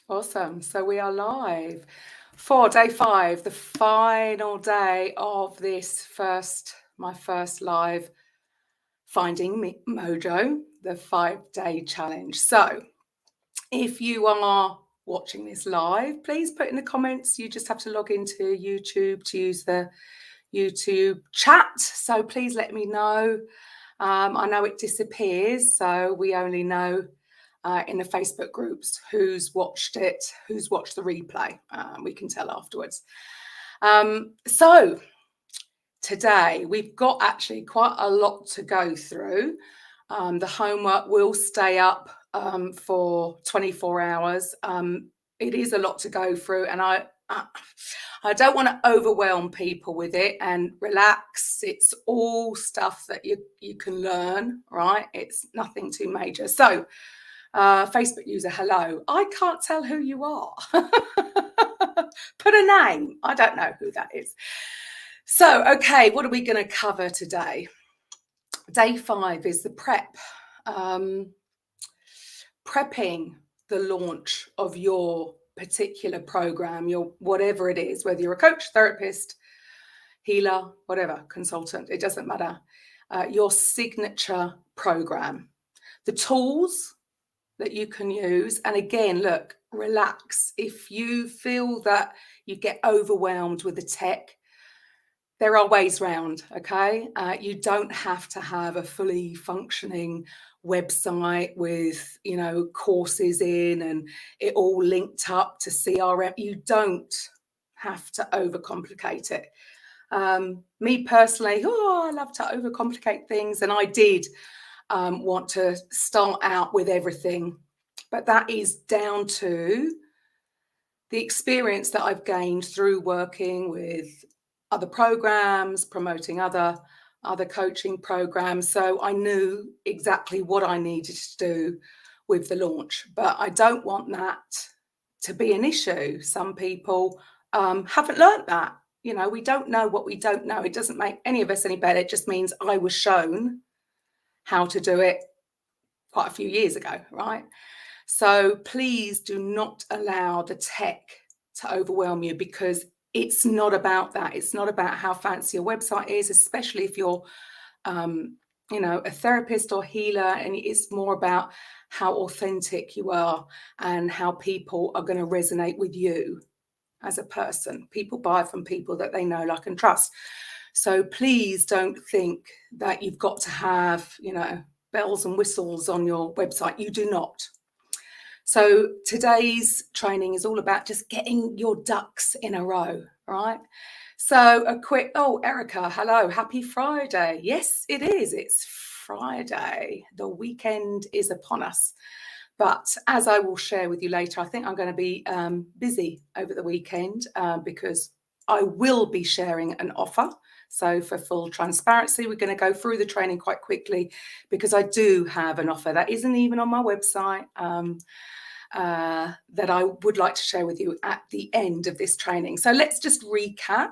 Awesome. So we are live for day 5, the final day of this my first live Finding Mojo, the 5-day challenge. So if you are watching this live, please put in the comments. You just have to log into YouTube to use the YouTube chat. So please let me know. I know it disappears, so we only know in the Facebook groups who's watched it, who's watched the replay. We can tell afterwards. So today we've got actually quite a lot to go through. The homework will stay up for 24 hours. It is a lot to go through, and I don't want to overwhelm people with it, and relax. It's all stuff that you can learn, right? It's nothing too major. So Facebook user, hello. I can't tell who you are. Put a name. I don't know who that is. So, okay, what are we going to cover today? Day 5 is the prep. Prepping the launch of your particular program, your whatever it is, whether you're a coach, therapist, healer, whatever, consultant, it doesn't matter. Your signature program, the tools that you can use. And again, look, relax. If you feel that you get overwhelmed with the tech, there are ways around, okay? You don't have to have a fully functioning website with, courses in and it all linked up to CRM. You don't have to overcomplicate it. Me personally, I love to overcomplicate things, and I did want to start out with everything, but that is down to the experience that I've gained through working with other programs, promoting other coaching programs. So I knew exactly what I needed to do with the launch, but I don't want that to be an issue. Some people haven't learned that. We don't know what we don't know. It doesn't make any of us any better. It just means I was shown how to do it quite a few years ago, right? So please do not allow the tech to overwhelm you, because it's not about that. It's not about how fancy your website is, especially if you're, a therapist or healer, and it's more about how authentic you are and how people are going to resonate with you as a person. People buy from people that they know, like, and trust. So please don't think that you've got to have, bells and whistles on your website. You do not. So today's training is all about just getting your ducks in a row, right? So a quick, Erica, hello, happy Friday. Yes, it is. It's Friday. The weekend is upon us. But as I will share with you later, I think I'm going to be busy over the weekend because I will be sharing an offer. So for full transparency, we're going to go through the training quite quickly, because I do have an offer that isn't even on my website that I would like to share with you at the end of this training. So let's just recap.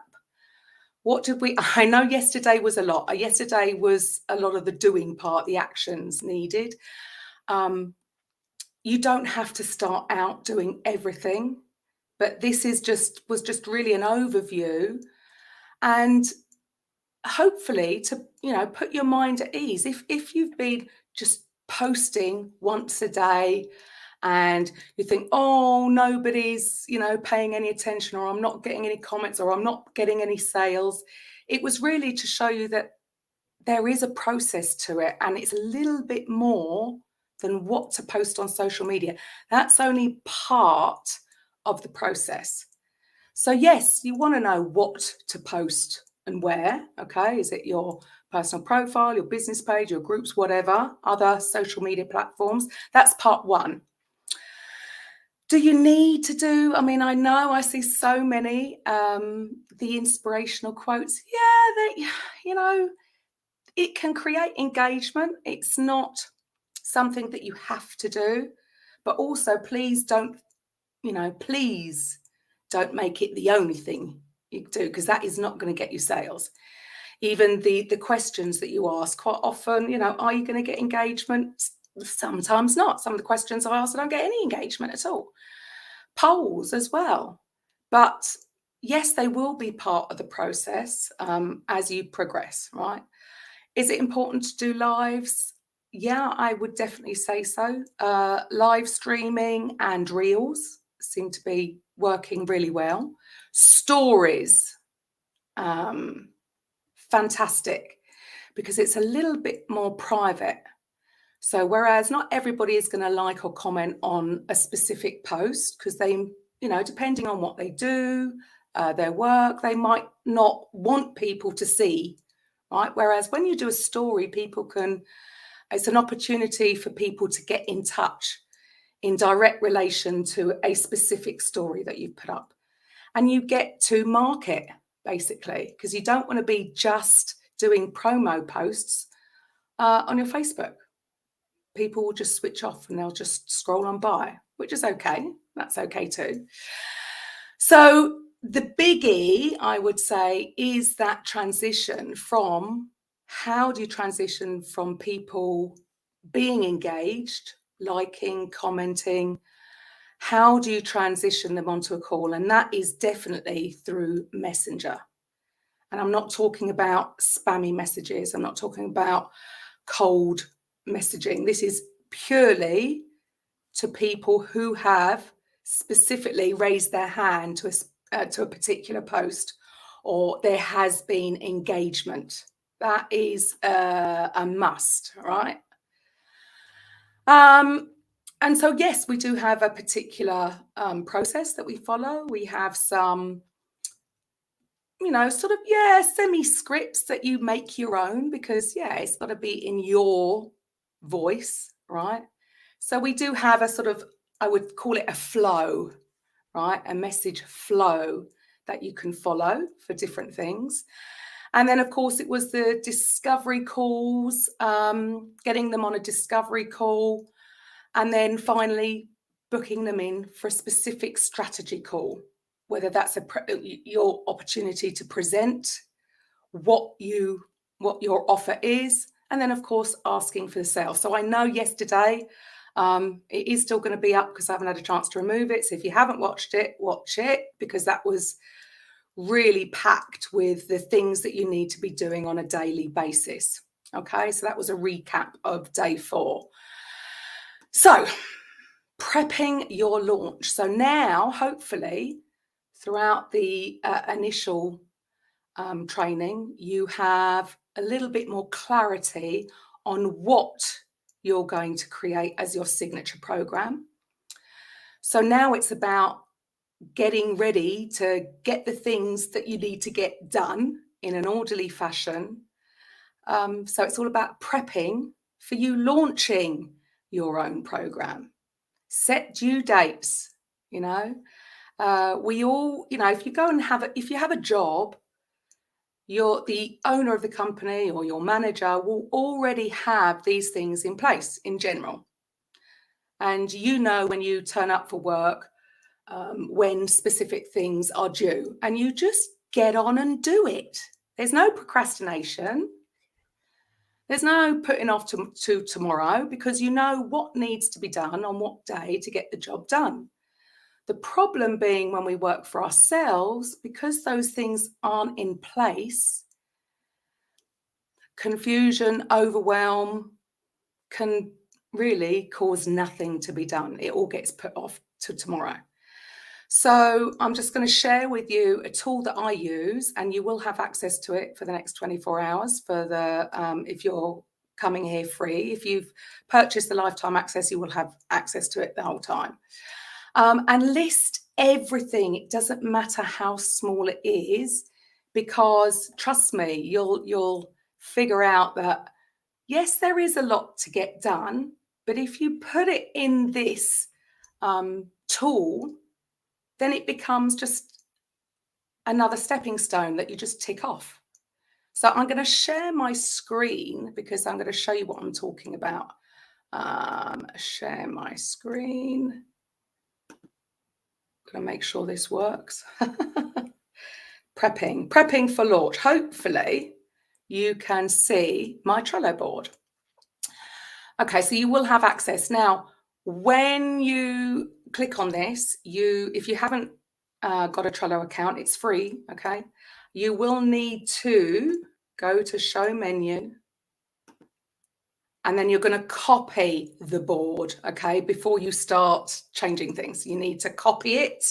I know yesterday was a lot. Yesterday was a lot of the doing part, the actions needed. You don't have to start out doing everything, but this was just really an overview, and hopefully to put your mind at ease. If you've been just posting once a day and you think, nobody's paying any attention, or I'm not getting any comments, or I'm not getting any sales, it was really to show you that there is a process to it, and it's a little bit more than what to post on social media. That's only part of the process. So yes, you want to know what to post and where, okay? Is it your personal profile, your business page, your groups, whatever, other social media platforms? That's part one. Do you need to do, I know I see so many, the inspirational quotes. Yeah, it can create engagement. It's not something that you have to do, but also please don't make it the only thing you do, because that is not going to get you sales. Even the questions that you ask quite often, are you going to get engagement? Sometimes not. Some of the questions I ask, I don't get any engagement at all. polls as well. But yes, they will be part of the process as you progress, right? Is it important to do lives? Yeah, I would definitely say so. Live streaming and reels seem to be working really well. Stories, fantastic, because it's a little bit more private. So whereas not everybody is going to like or comment on a specific post, because they, you know, depending on what they do, their work, they might not want people to see, right? Whereas when you do a story, people can, it's an opportunity for people to get in touch in direct relation to a specific story that you've put up. And you get to market, basically, because you don't want to be just doing promo posts on your Facebook. People will just switch off and they'll just scroll on by, which is okay. That's okay too. So the biggie, I would say, is that transition from, how do you transition from people being engaged, liking, commenting? How do you transition them onto a call? And that is definitely through Messenger. And I'm not talking about spammy messages. I'm not talking about cold messaging. This is purely to people who have specifically raised their hand to a particular post, or there has been engagement. That is a must, right? And so, yes, we do have a particular process that we follow. We have some, you know, sort of, semi-scripts that you make your own, because, it's got to be in your voice, right? So we do have a sort of, I would call it a flow, right? A message flow that you can follow for different things. And then, of course, it was the discovery calls, getting them on a discovery call, and then finally booking them in for a specific strategy call, whether that's your opportunity to present what your offer is, and then, of course, asking for the sale. So I know yesterday, it is still going to be up because I haven't had a chance to remove it. So if you haven't watched it, watch it, because that was really packed with the things that you need to be doing on a daily basis. Okay, so that was a recap of day 4. So prepping your launch. So now, hopefully, throughout the initial training, you have a little bit more clarity on what you're going to create as your signature program. So now it's about getting ready to get the things that you need to get done in an orderly fashion. So it's all about prepping for you launching your own program. Set due dates, you know. We all, you know, if you go and if you have a job, the owner of the company or your manager will already have these things in place in general. And you know when you turn up for work, when specific things are due, and you just get on and do it. There's no procrastination. There's no putting off to tomorrow, because you know what needs to be done on what day to get the job done. The problem being when we work for ourselves, because those things aren't in place, confusion, overwhelm can really cause nothing to be done. It all gets put off to tomorrow. So I'm just going to share with you a tool that I use, and you will have access to it for the next 24 hours for the if you're coming here free. If you've purchased the lifetime access, you will have access to it the whole time. And list everything. It doesn't matter how small it is, because trust me, you'll figure out that, yes, there is a lot to get done, but if you put it in this tool, then it becomes just another stepping stone that you just tick off. So I'm going to share my screen because I'm going to show you what I'm talking about. Share my screen. Going to make sure this works. Prepping for launch. Hopefully you can see my Trello board. Okay, so you will have access. Now, when you click on this, if you haven't got a Trello account, it's free, okay? You will need to go to show menu, and then you're going to copy the board, okay? Before you start changing things, you need to copy it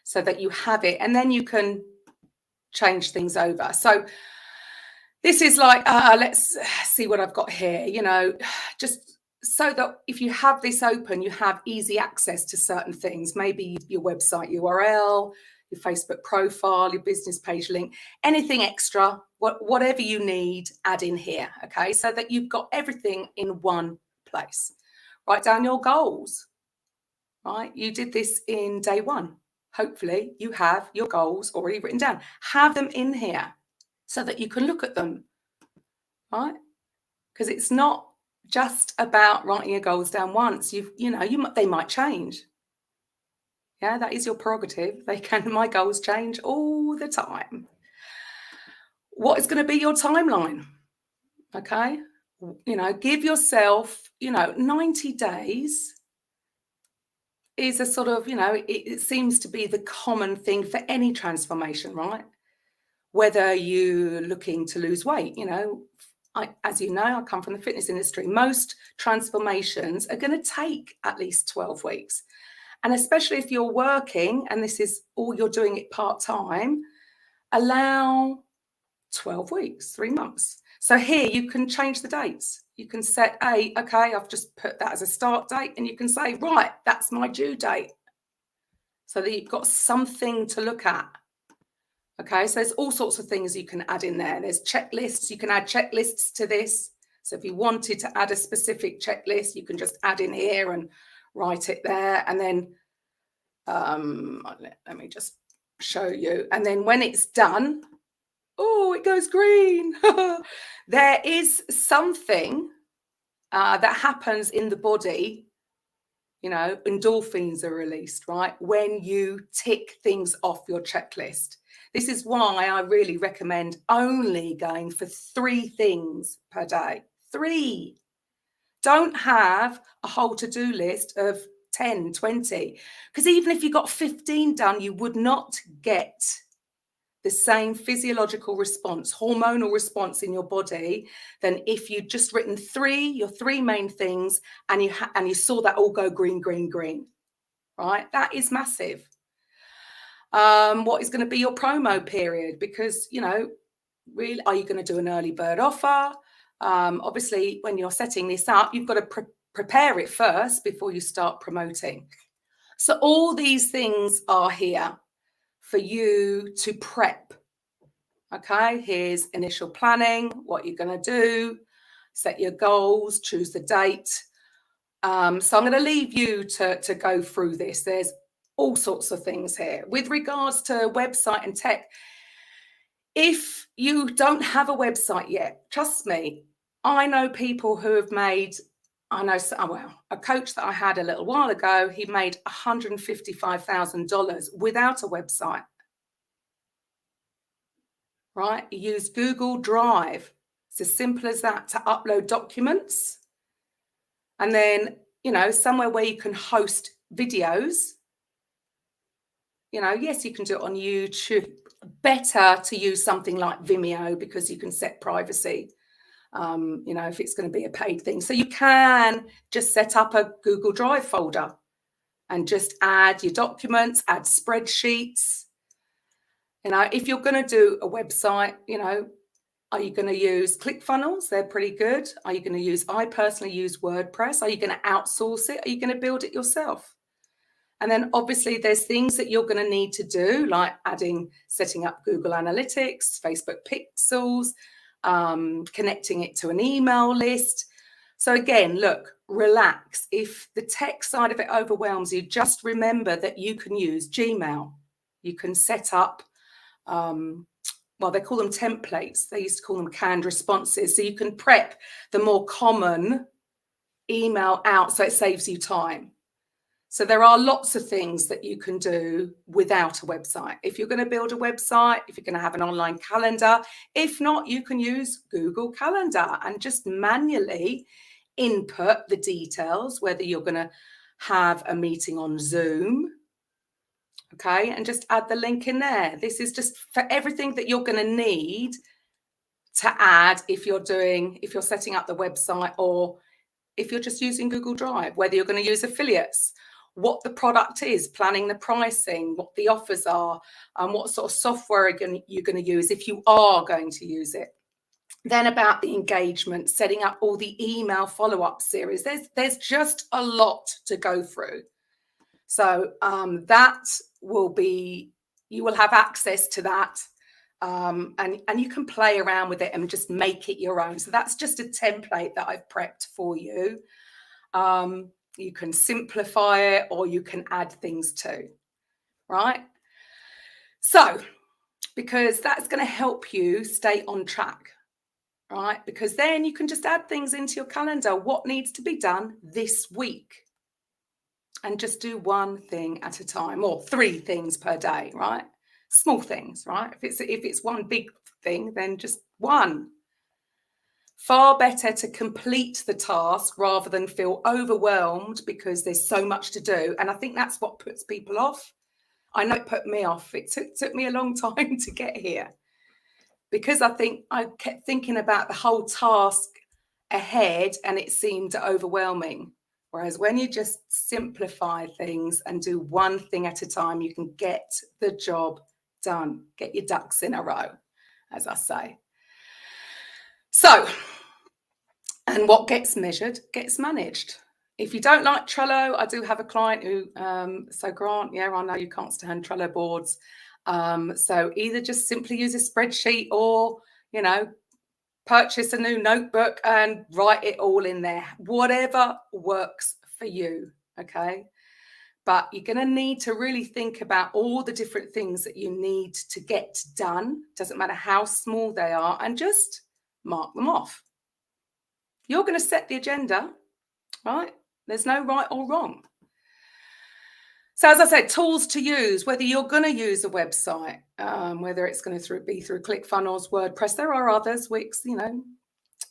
so that you have it, and then you can change things over. So this is like, let's see what I've got here, you know, just so that if you have this open, you have easy access to certain things, maybe your website URL, your Facebook profile, your business page link, anything extra, whatever you need, add in here, okay? So that you've got everything in one place. Write down your goals, right? You did this in day one. Hopefully you have your goals already written down. Have them in here so that you can look at them, right? Because it's not just about writing your goals down once. They might change. Yeah, that is your prerogative. My goals change all the time. What is going to be your timeline? Okay. Give yourself, 90 days is a sort of, it seems to be the common thing for any transformation, right? Whether you're looking to lose weight, as you know, I come from the fitness industry. Most transformations are going to take at least 12 weeks. And especially if you're working and this is all you're doing it part-time, allow 12 weeks, 3 months. So here you can change the dates. You can set okay, I've just put that as a start date, and you can say, right, that's my due date. So that you've got something to look at. Okay, so there's all sorts of things you can add in there. There's checklists. You can add checklists to this. So if you wanted to add a specific checklist, you can just add in here and write it there. And then let me just show you. And then when it's done, oh, it goes green. There is something that happens in the body. Endorphins are released, right? When you tick things off your checklist. This is why I really recommend only going for 3 things per day. 3. Don't have a whole to-do list of 10, 20. Because even if you got 15 done, you would not get the same physiological response, hormonal response in your body than if you'd just written your 3 main things and you saw that all go green, green, green, right? That is massive. What is going to be your promo period? Because, really, are you going to do an early bird offer? Obviously, when you're setting this up, you've got to prepare it first before you start promoting. So all these things are here for you to prep. Okay, here's initial planning, what you're going to do, set your goals, choose the date. So I'm going to leave you to go through this. There's all sorts of things here. With regards to website and tech, if you don't have a website yet, trust me, I know people who have made, a coach that I had a little while ago, he made $155,000 without a website. Right? He used Google Drive. It's as simple as that to upload documents. And then, somewhere where you can host videos. Yes, you can do it on YouTube. Better to use something like Vimeo because you can set privacy, if it's going to be a paid thing. So you can just set up a Google Drive folder and just add your documents, add spreadsheets. If you're going to do a website, are you going to use ClickFunnels? They're pretty good. Are you going to use, I personally use WordPress. Are you going to outsource it? Are you going to build it yourself? And then obviously there's things that you're going to need to do, like setting up Google Analytics, Facebook Pixels, connecting it to an email list. So again, look, relax. If the tech side of it overwhelms you, just remember that you can use Gmail. You can set up, they call them templates. They used to call them canned responses. So you can prep the more common email out so it saves you time. So there are lots of things that you can do without a website. If you're going to build a website, if you're going to have an online calendar, if not, you can use Google Calendar and just manually input the details, whether you're going to have a meeting on Zoom. Okay, and just add the link in there. This is just for everything that you're going to need to add if you're setting up the website, or if you're just using Google Drive, whether you're going to use affiliates, what the product is, planning the pricing, what the offers are, and what sort of software you're going to use if you are going to use it. Then about the engagement, setting up all the email follow-up series. There's just a lot to go through. So that will be, you will have access to that, and you can play around with it and just make it your own. So that's just a template that I've prepped for you. You can simplify it, or you can add things too, right? So, because that's going to help you stay on track, right? Because then you can just add things into your calendar, what needs to be done this week, and just do one thing at a time, or 3 things per day, right? Small things, right? If it's one big thing, then just one. Far better to complete the task rather than feel overwhelmed because there's so much to do. And I think that's what puts people off. I know it put me off. It took me a long time to get here, because I think I kept thinking about the whole task ahead and it seemed overwhelming. Whereas when you just simplify things and do one thing at a time, you can get the job done, get your ducks in a row, as I say. So, and what gets measured gets managed. If you don't like Trello, I do have a client who, so Grant, yeah, I know you can't stand Trello boards. So either just simply use a spreadsheet, or, purchase a new notebook and write it all in there. Whatever works for you, okay? But you're going to need to really think about all the different things that you need to get done. Doesn't matter how small they are, and just mark them off. You're going to set the agenda, right? There's no right or wrong. So as I said, tools to use, whether you're going to use a website, whether it's going to be through ClickFunnels, WordPress, there are others, Wix,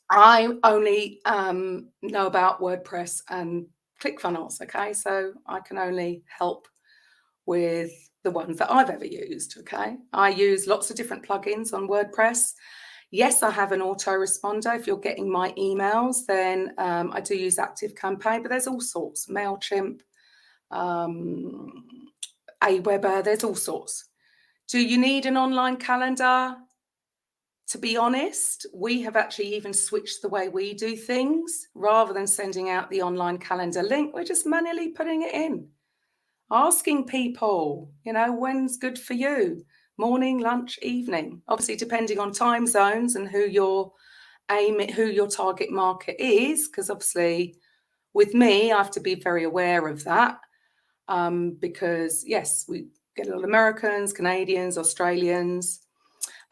I only know about WordPress and ClickFunnels, okay? So I can only help with the ones that I've ever used, okay? I use lots of different plugins on WordPress. Yes, I have an autoresponder. If you're getting my emails, then I do use ActiveCampaign, but there's all sorts. MailChimp, Aweber, there's all sorts. Do you need an online calendar? To be honest, we have actually even switched the way we do things. Rather than sending out the online calendar link, we're just manually putting it in. Asking people, when's good for you? Morning, lunch, evening. Obviously, depending on time zones and who your target market is, because obviously with me, I have to be very aware of that, because yes, we get a lot of Americans, Canadians, Australians.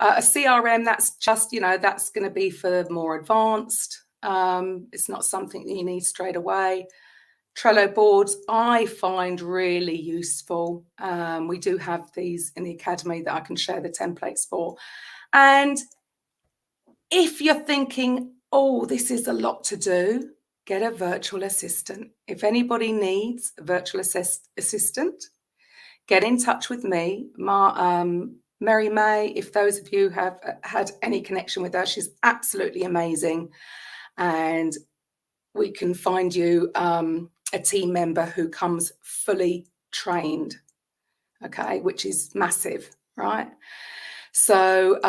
A CRM, that's just, that's going to be for more advanced. It's not something that you need straight away. Trello boards, I find really useful. We do have these in the academy that I can share the templates for. And if you're thinking, oh, this is a lot to do, get a virtual assistant. If anybody needs a virtual assistant, get in touch with me. Mary May, if those of you have had any connection with her, she's absolutely amazing. And we can find you a team member who comes fully trained, okay, which is massive, right? So,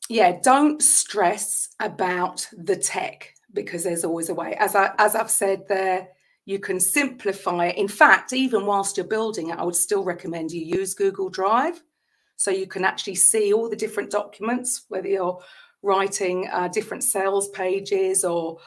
yeah, don't stress about the tech, because there's always a way. As I've said there, you can simplify it. In fact, even whilst you're building it, I would still recommend you use Google Drive, so you can actually see all the different documents, whether you're writing different sales pages, or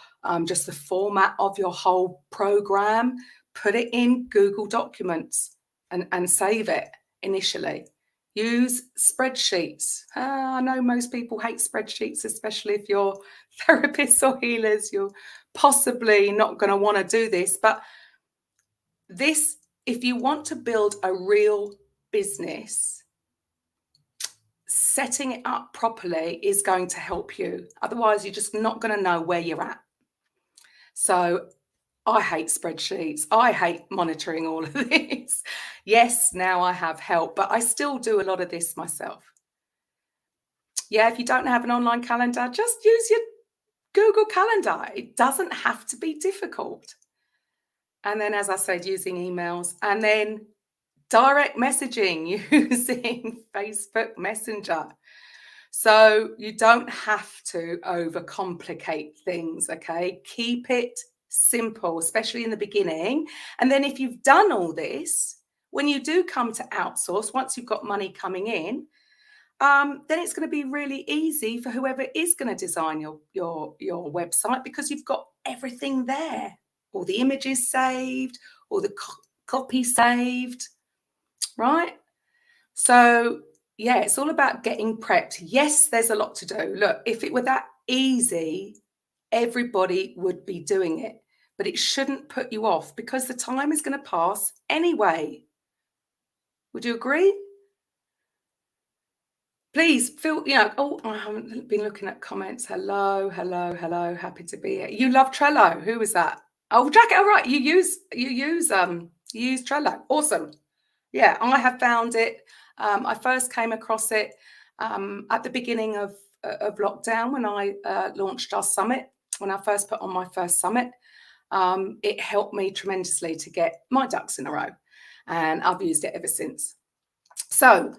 just the format of your whole program. Put it in Google Documents and save it initially. Use spreadsheets. I know most people hate spreadsheets, especially if you're therapists or healers. You're possibly not going to want to do this, but this, if you want to build a real business, setting it up properly is going to help you. Otherwise, you're just not going to know where you're at. So I hate spreadsheets. I hate monitoring all of this. Yes, now I have help, but I still do a lot of this myself. Yeah, if you don't have an online calendar, just use your Google Calendar. It doesn't have to be difficult. And then, as I said, using emails, and then direct messaging using Facebook Messenger. So you don't have to overcomplicate things, okay? Keep it simple, especially in the beginning. And then if you've done all this, when you do come to outsource, once you've got money coming in, then it's going to be really easy for whoever is going to design your website, because you've got everything there. All the images saved, all the copy saved, right? So yeah, it's all about getting prepped. Yes, there's a lot to do. Look, if it were that easy, everybody would be doing it, but it shouldn't put you off, because the time is going to pass anyway. Would you agree? Please feel, oh, I haven't been looking at comments. Hello. Happy to be here. You love Trello. Who was that? Oh, Jack. All right. You use Trello. Awesome. Yeah, I have found it. I first came across it at the beginning of lockdown, when I launched our summit. When I first put on my first summit, it helped me tremendously to get my ducks in a row, and I've used it ever since. So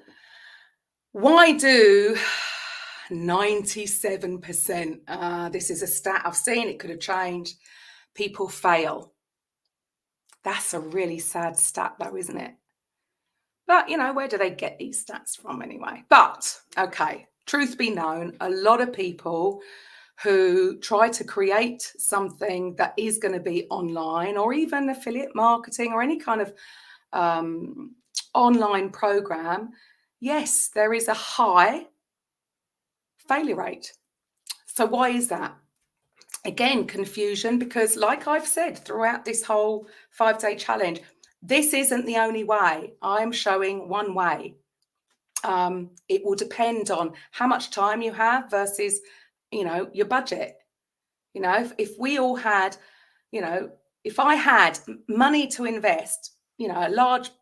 why do 97%, this is a stat I've seen, it could have changed, people fail? That's a really sad stat though, isn't it? But, where do they get these stats from anyway? But, okay, truth be known, a lot of people who try to create something that is going to be online, or even affiliate marketing, or any kind of online program, yes, there is a high failure rate. So why is that? Again, confusion, because like I've said throughout this whole 5-day challenge, this isn't the only way. I'm showing one way. It will depend on how much time you have versus, your budget. If we all had, if I had money to invest, a large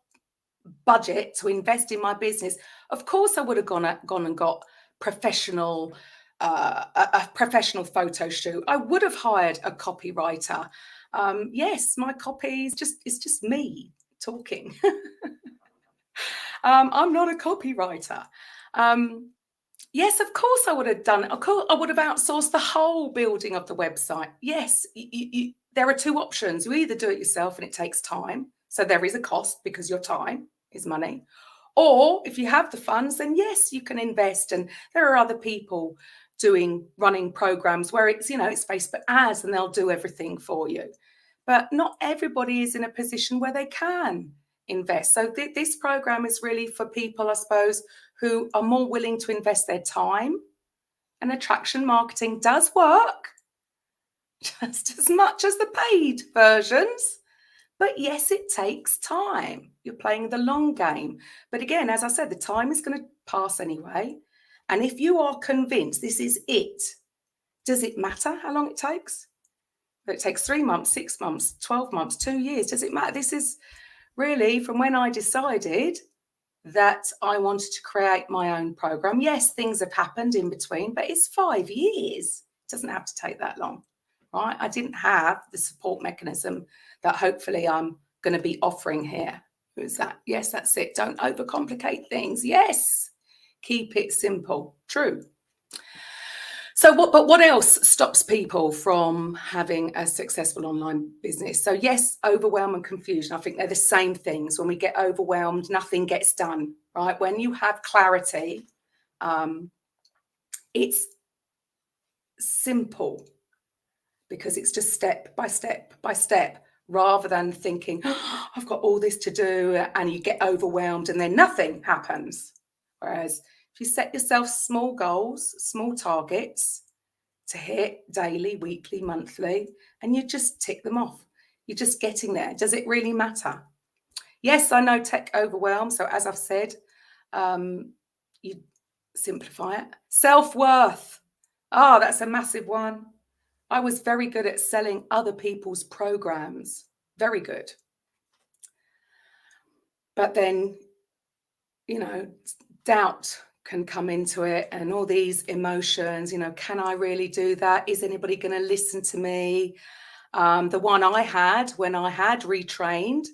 budget to invest in my business, of course I would have gone and got professional a professional photo shoot. I would have hired a copywriter. Yes, my copy is just me talking. I'm not a copywriter. Yes, of course I would have done it. Of course, I would have outsourced the whole building of the website. Yes, there are two options. You either do it yourself and it takes time, so there is a cost because your time is money. Or if you have the funds, then yes, you can invest. And there are other people running programs where it's Facebook ads and they'll do everything for you. But not everybody is in a position where they can invest. So this program is really for people, I suppose, who are more willing to invest their time. And attraction marketing does work just as much as the paid versions. But yes, it takes time. You're playing the long game. But again, as I said, the time is going to pass anyway. And if you are convinced this is it, does it matter how long it takes? It takes 3 months, 6 months, 12 months, 2 years. Does it matter? This is really from when I decided that I wanted to create my own program. Yes, things have happened in between, but it's 5 years. It doesn't have to take that long, right? I didn't have the support mechanism that hopefully I'm going to be offering here. Who's that? Yes, that's it. Don't overcomplicate things. Yes, keep it simple. True. So what else stops people from having a successful online business? So yes, overwhelm and confusion. I think they're the same things. When we get overwhelmed, nothing gets done, right? When you have clarity, it's simple because it's just step by step by step, rather than thinking, oh, I've got all this to do, and you get overwhelmed and then nothing happens. Whereas if you set yourself small goals, small targets to hit daily, weekly, monthly, and you just tick them off, you're just getting there. Does it really matter? Yes, I know tech overwhelm. So as I've said, you simplify it. Self-worth. Oh, that's a massive one. I was very good at selling other people's programs, very good. But then, you know, doubt can come into it, and all these emotions, you know, can I really do that? Is anybody going to listen to me? The one I had when I had retrained,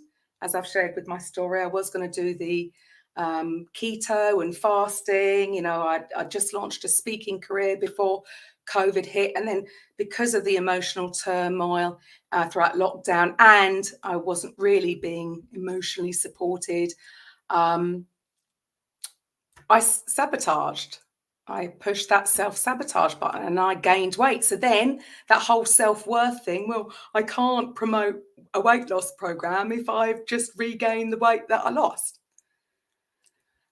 as I've shared with my story, I was going to do the keto and fasting. You know, I just launched a speaking career before COVID hit. And then because of the emotional turmoil throughout lockdown, and I wasn't really being emotionally supported, I sabotaged. I pushed that self-sabotage button and I gained weight. So then that whole self-worth thing, well, I can't promote a weight loss program if I've just regained the weight that I lost.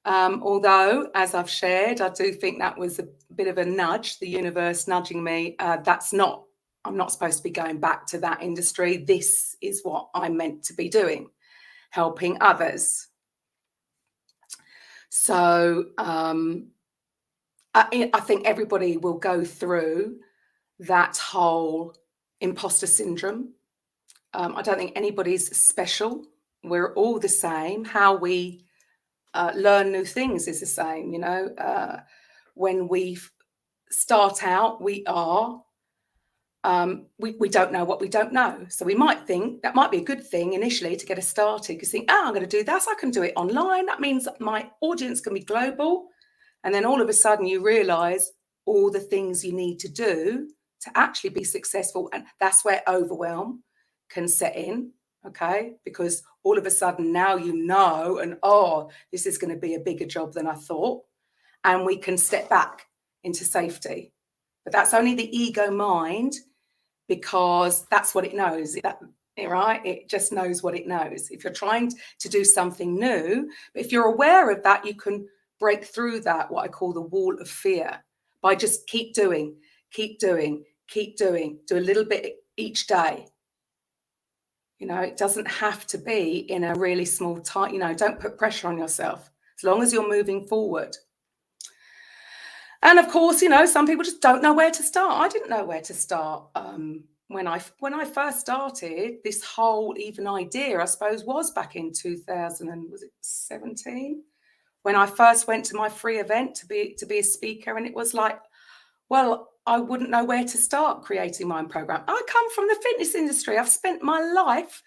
Although, as I've shared, I do think that was a bit of a nudge, the universe nudging me. I'm not supposed to be going back to that industry. This is what I'm meant to be doing, helping others. So I think everybody will go through that whole imposter syndrome. I don't think anybody's special. We're all the same. How we learn new things is the same. You know, when we start out, we don't know what we don't know. So we might think that might be a good thing initially to get us started, because think, I'm going to do that. I can do it online. That means my audience can be global. And then all of a sudden you realize all the things you need to do to actually be successful. And that's where overwhelm can set in. Okay. Because all of a sudden now you know, and this is going to be a bigger job than I thought. And we can step back into safety. But that's only the ego mind, because that's what it knows. Right? It just knows what it knows. If you're trying to do something new, but if you're aware of that, you can break through that, what I call the wall of fear, by just keep doing, do a little bit each day. You know, it doesn't have to be in a really small time. You know, don't put pressure on yourself as long as you're moving forward. And of course, you know, some people just don't know where to start. I didn't know where to start. When I first started, this whole even idea, I suppose, was back in 2017, when I first went to my free event to be a speaker, and it was like, well, I wouldn't know where to start creating my own program. I come from the fitness industry. I've spent my life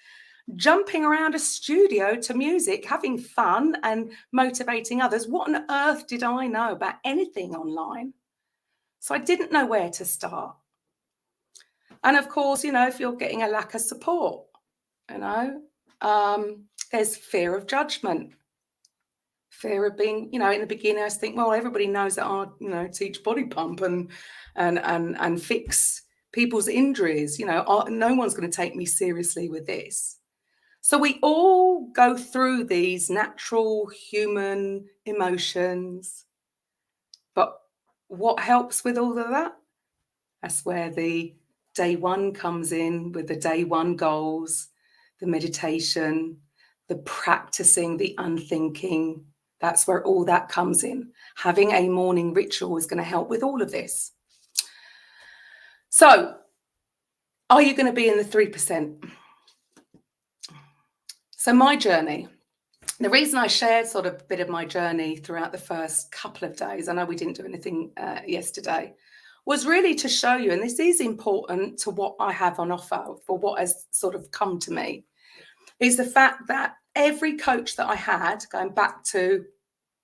jumping around a studio to music, having fun and motivating others. What on earth did I know about anything online? So I didn't know where to start. And of course, you know, if you're getting a lack of support, you know, there's fear of judgment, fear of being, you know, in the beginning, I think, well, everybody knows that I, you know, teach body pump and fix people's injuries. You know, no one's going to take me seriously with this. So we all go through these natural human emotions. But what helps with all of that? That's where the day one comes in, with the day one goals, the meditation, the practicing, the unthinking. That's where all that comes in. Having a morning ritual is going to help with all of this. So, are you going to be in the 3%? So my journey, the reason I shared sort of a bit of my journey throughout the first couple of days, I know we didn't do anything yesterday, was really to show you, and this is important to what I have on offer for what has sort of come to me, is the fact that every coach that I had, going back to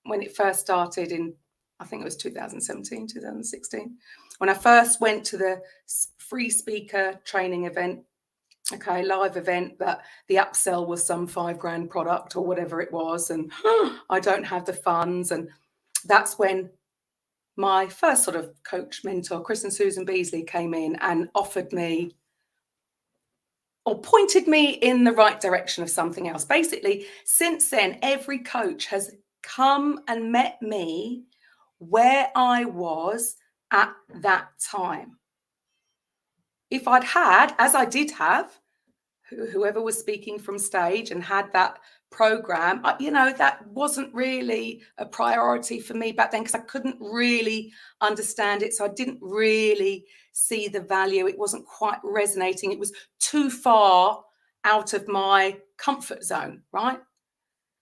when it first started in, I think it was 2017, 2016, when I first went to the free speaker training event, okay, live event, that the upsell was some $5,000 product or whatever it was, and I don't have the funds. And that's when my first sort of coach mentor, Chris and Susan Beasley, came in and offered me, or pointed me in the right direction of something else. Basically, since then, every coach has come and met me where I was at that time. If I'd had, as I did have, whoever was speaking from stage and had that program, you know, that wasn't really a priority for me back then, because I couldn't really understand it. So I didn't really see the value. It wasn't quite resonating. It was too far out of my comfort zone, right?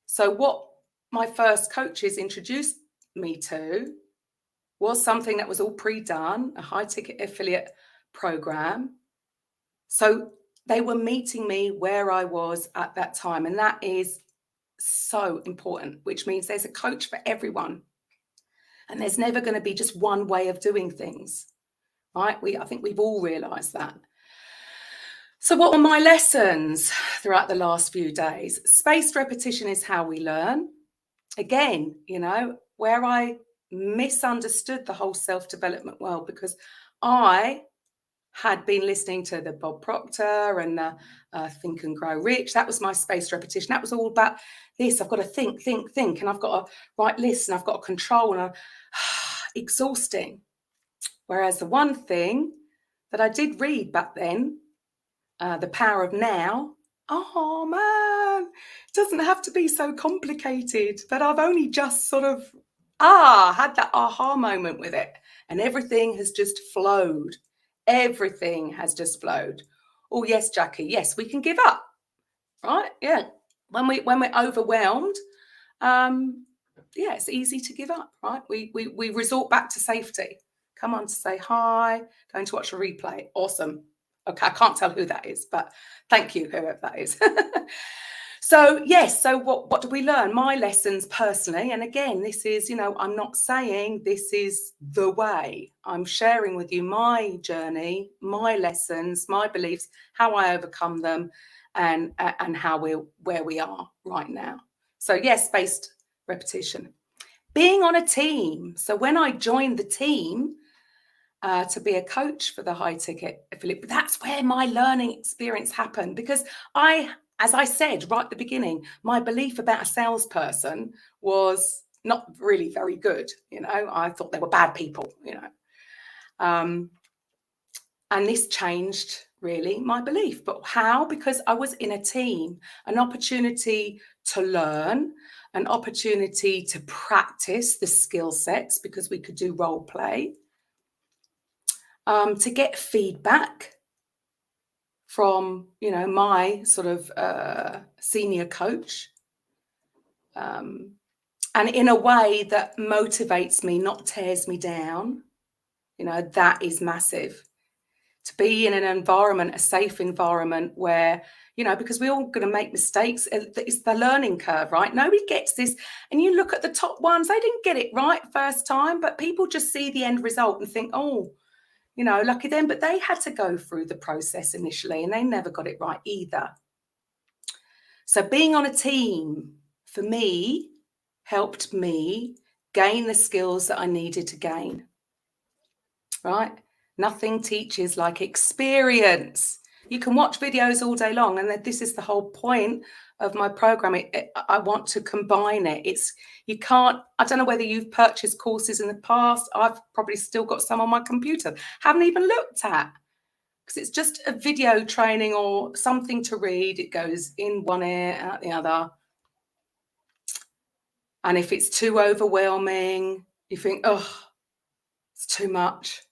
So what my first coaches introduced me to was something that was all pre-done, a high ticket affiliate program. So they were meeting me where I was at that time. And that is so important, which means there's a coach for everyone. And there's never going to be just one way of doing things, right? I think we've all realized that. So what were my lessons throughout the last few days? Spaced repetition is how we learn. Again, you know, where I misunderstood the whole self-development world, because I had been listening to the Bob Proctor and the Think and Grow Rich. That was my spaced repetition. That was all about this. I've got to think, and I've got to write lists, and I've got to control, and exhausting. Whereas the one thing that I did read back then, The Power of Now, oh man, it doesn't have to be so complicated. That I've only just sort of had that aha moment with it, and everything has just flowed. Everything has just flowed. Oh yes, Jackie, yes, we can give up, right? Yeah, when we're overwhelmed, yeah, it's easy to give up, right? We resort back to safety. Come on to say hi, going to watch a replay. Awesome. Okay, I can't tell who that is, but thank you, whoever that is. So yes, so what do we learn? My lessons personally, and again, this is, you know, I'm not saying this is the way. I'm sharing with you my journey, my lessons, my beliefs, how I overcome them, and how where we are right now. So yes, spaced repetition. Being on a team. So when I joined the team to be a coach for the high ticket affiliate, that's where my learning experience happened, because as I said right at the beginning, my belief about a salesperson was not really very good. You know, I thought they were bad people, you know. And this changed really my belief. But how? Because I was in a team, an opportunity to learn, an opportunity to practice the skill sets, because we could do role play, to get feedback from, you know, my sort of senior coach, and in a way that motivates me, not tears me down. You know, that is massive. To be in an environment, a safe environment where, you know, because we're all going to make mistakes. It's the learning curve, right? Nobody gets this. And you look at the top ones, they didn't get it right first time, but people just see the end result and think, oh, you know, lucky them. But they had to go through the process initially and they never got it right either. So being on a team for me helped me gain the skills that I needed to gain, right? Nothing teaches like experience. You can watch videos all day long, and this is the whole point of my program. I want to combine it. You can't, I don't know whether you've purchased courses in the past. I've probably still got some on my computer, haven't even looked at, because it's just a video training or something to read. It goes in one ear, out the other. And if it's too overwhelming, you think, oh, it's too much.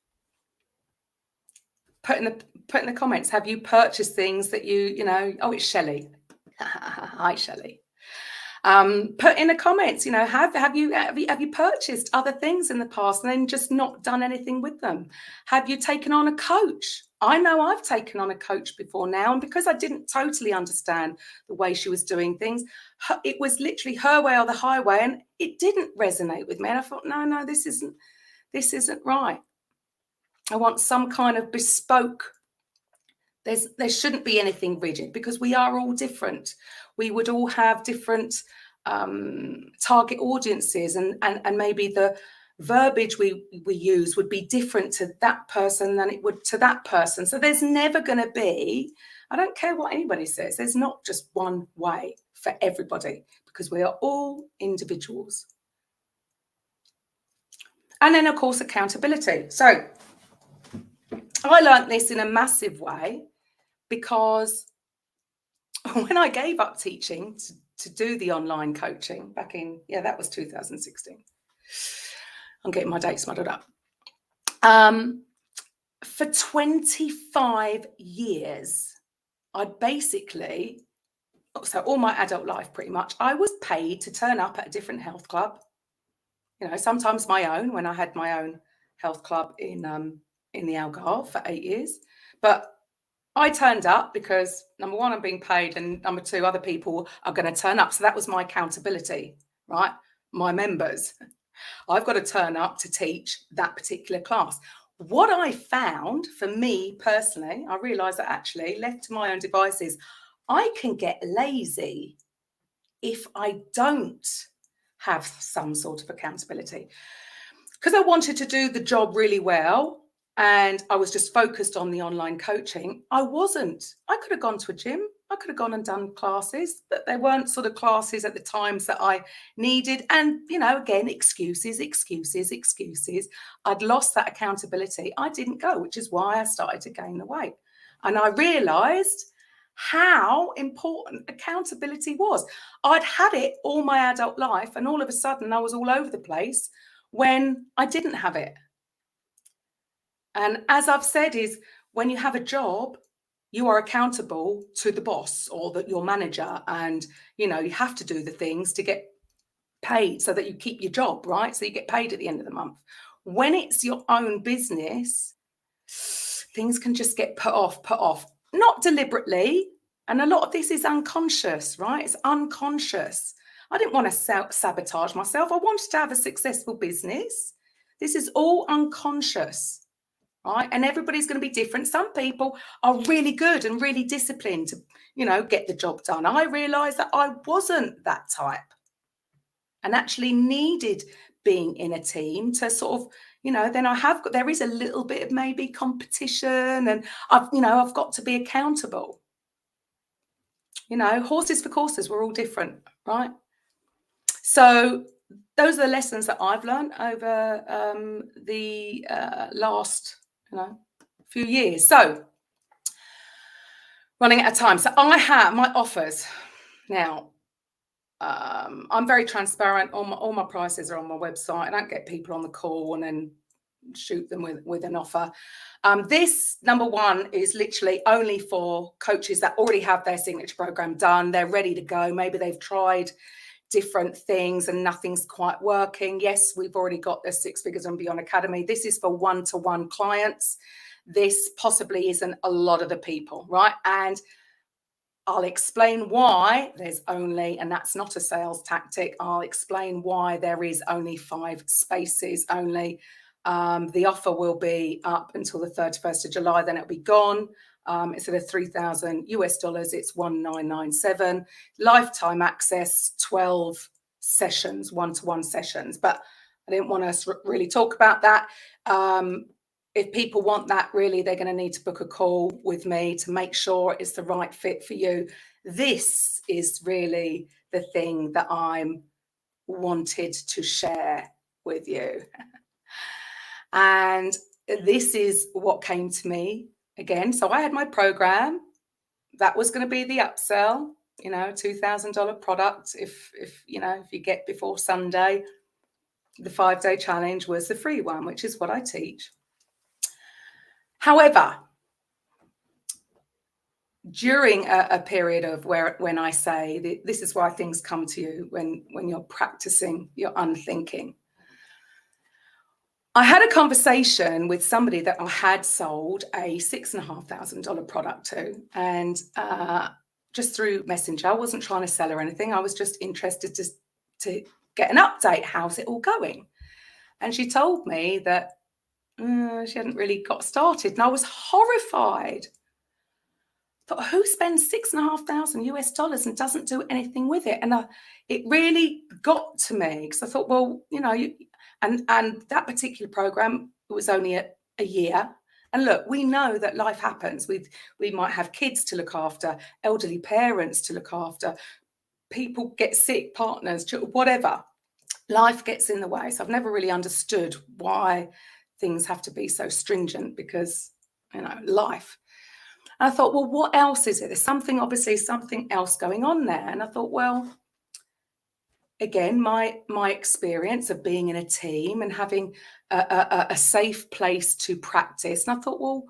Put in the comments, have you purchased things that you know, oh, it's Shelley. Hi, Shelley. Put in the comments, you know, have you purchased other things in the past and then just not done anything with them? Have you taken on a coach? I know I've taken on a coach before now, and because I didn't totally understand the way she was doing things, it was literally her way or the highway, and it didn't resonate with me. And I thought, no, this isn't right. I want some kind of bespoke. There shouldn't be anything rigid, because we are all different. We would all have different target audiences, and maybe the verbiage we use would be different to that person than it would to that person. So there's never going to be, I don't care what anybody says, there's not just one way for everybody, because we are all individuals. And then, of course, accountability. So I learned this in a massive way, because when I gave up teaching to do the online coaching back in, that was 2016. I'm getting my dates muddled up. For 25 years, I'd basically, so all my adult life pretty much, I was paid to turn up at a different health club. Sometimes my own, when I had my own health club in the Algarve for 8 years. But I turned up because, number one, I'm being paid, and number two, other people are going to turn up. So that was my accountability, right? My members. I've got to turn up to teach that particular class. What I found for me personally, I realised that actually, left to my own devices, I can get lazy if I don't have some sort of accountability. Because I wanted to do the job really well, and I was just focused on the online coaching, I wasn't. I could have gone to a gym. I could have gone and done classes, but they weren't sort of classes at the times that I needed. And, again, excuses. I'd lost that accountability. I didn't go, which is why I started to gain the weight. And I realised how important accountability was. I'd had it all my adult life, and all of a sudden I was all over the place when I didn't have it. And as I've said, is when you have a job, you are accountable to the boss or your manager, and you have to do the things to get paid so that you keep your job, right? So you get paid at the end of the month. When it's your own business, things can just get put off, not deliberately. And a lot of this is unconscious, right? It's unconscious. I didn't want to sabotage myself. I wanted to have a successful business. This is all unconscious, right? And everybody's going to be different. Some people are really good and really disciplined to, get the job done. I realized that I wasn't that type and actually needed being in a team to sort of, then there is a little bit of maybe competition, and I've got to be accountable. Horses for courses, we're all different, right? So those are the lessons that I've learned over the last, few years. So running out of time. So I have my offers now. I'm very transparent. All my prices are on my website. I don't get people on the call and then shoot them with an offer. This, number one, is literally only for coaches that already have their signature program done. They're ready to go. Maybe they've tried different things and nothing's quite working. Yes, we've already got the 6 Figures and Beyond Academy. This is for one-to-one clients. This possibly isn't a lot of the people, right? And I'll explain why there's only, and that's not a sales tactic, I'll explain why there is only 5 spaces only. The offer will be up until the 31st of July, then it'll be gone. Instead of $3,000 US, it's $1,997. Lifetime access, 12 sessions, one-to-one sessions. But I didn't want to really talk about that. If people want that, really, they're going to need to book a call with me to make sure it's the right fit for you. This is really the thing that I'm wanted to share with you. And this is what came to me again. So I had my program that was going to be the upsell, $2,000 product. If you get before Sunday, the 5-day challenge was the free one, which is what I teach. However, during a period of when I say this is why things come to you when you're practicing your unthinking. I had a conversation with somebody that I had sold a $6,500 product to, and just through Messenger. I wasn't trying to sell her anything. I was just interested to get an update. How's it all going? And she told me that she hadn't really got started, and I was horrified. But who spends $6,500 US and doesn't do anything with it? And it really got to me, because I thought, well, and that particular program was only a year. And look, we know that life happens. We might have kids to look after, elderly parents to look after, people get sick, partners, whatever. Life gets in the way. So I've never really understood why things have to be so stringent, because, life. And I thought, well, what else is it? There's something else going on there. And I thought, well, again, my experience of being in a team and having a safe place to practice. And I thought, well,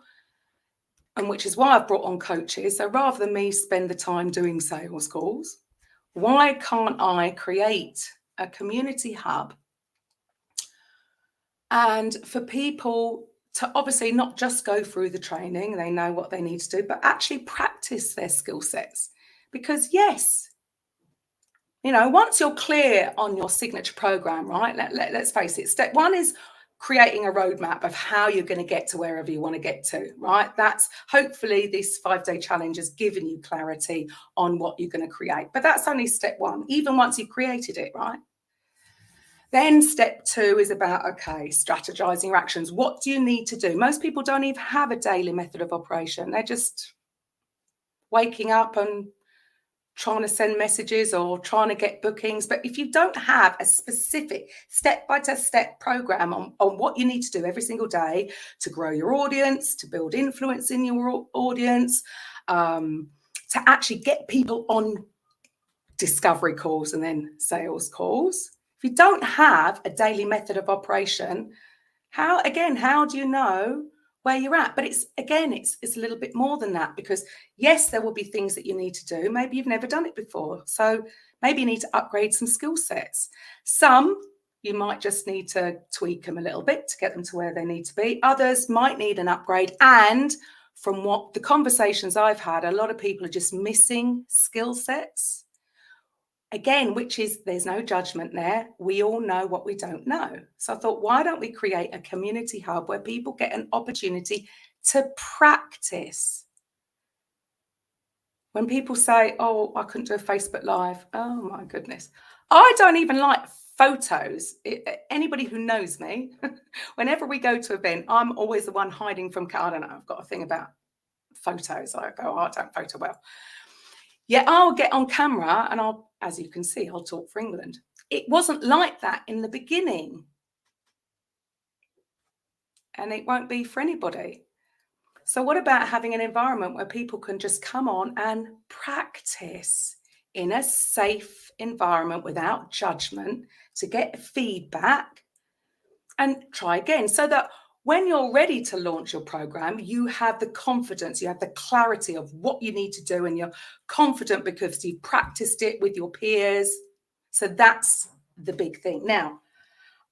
and which is why I've brought on coaches. So rather than me spend the time doing sales calls, why can't I create a community hub and for people to obviously not just go through the training, they know what they need to do, but actually practice their skill sets? Because yes, you know, once you're clear on your signature program, right, let's face it, step one is creating a roadmap of how you're going to get to wherever you want to get to, right? That's hopefully this 5-day challenge has given you clarity on what you're going to create. But that's only step one, even once you've created it, right? Then step two is about, okay, strategizing your actions. What do you need to do? Most people don't even have a daily method of operation. They're just waking up and trying to send messages or trying to get bookings. But if you don't have a specific step-by-step program on what you need to do every single day to grow your audience, to build influence in your audience, to actually get people on discovery calls and then sales calls, if you don't have a daily method of operation, how do you know where you're at? But it's a little bit more than that, because yes, there will be things that you need to do. Maybe you've never done it before. So maybe you need to upgrade some skill sets. Some you might just need to tweak them a little bit to get them to where they need to be. Others might need an upgrade. And from what the conversations I've had, a lot of people are just missing skill sets. Again, which is, there's no judgment there. We all know what we don't know. So I thought, why don't we create a community hub where people get an opportunity to practice? When people say, oh, I couldn't do a Facebook Live. Oh my goodness. I don't even like photos. Anybody who knows me, whenever we go to an event, I'm always the one hiding from, I don't know, I've got a thing about photos. I go, oh, I don't photo well. Yeah, I'll get on camera and as you can see, I'll talk for England. It wasn't like that in the beginning. And it won't be for anybody. So what about having an environment where people can just come on and practice in a safe environment without judgment to get feedback and try again, so that when you're ready to launch your program, you have the confidence, you have the clarity of what you need to do, and you're confident because you've practiced it with your peers. So that's the big thing. Now,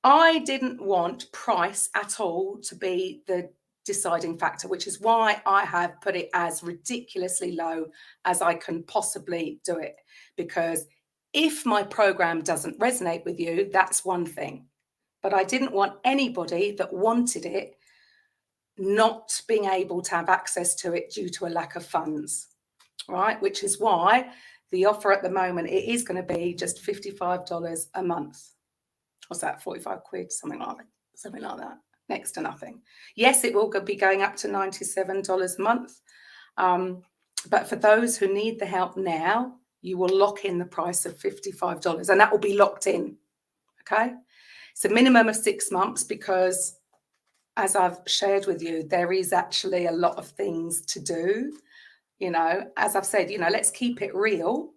I didn't want price at all to be the deciding factor, which is why I have put it as ridiculously low as I can possibly do it. Because if my program doesn't resonate with you, that's one thing. But I didn't want anybody that wanted it not being able to have access to it due to a lack of funds, right? Which is why the offer at the moment, it is going to be just $55 a month. What's that, 45 quid, something like that, next to nothing. Yes, it will be going up to $97 a month. But for those who need the help now, you will lock in the price of $55, and that will be locked in, okay? It's a minimum of 6 months, because as I've shared with you, there is actually a lot of things to do. You know, as I've said, you know, let's keep it real.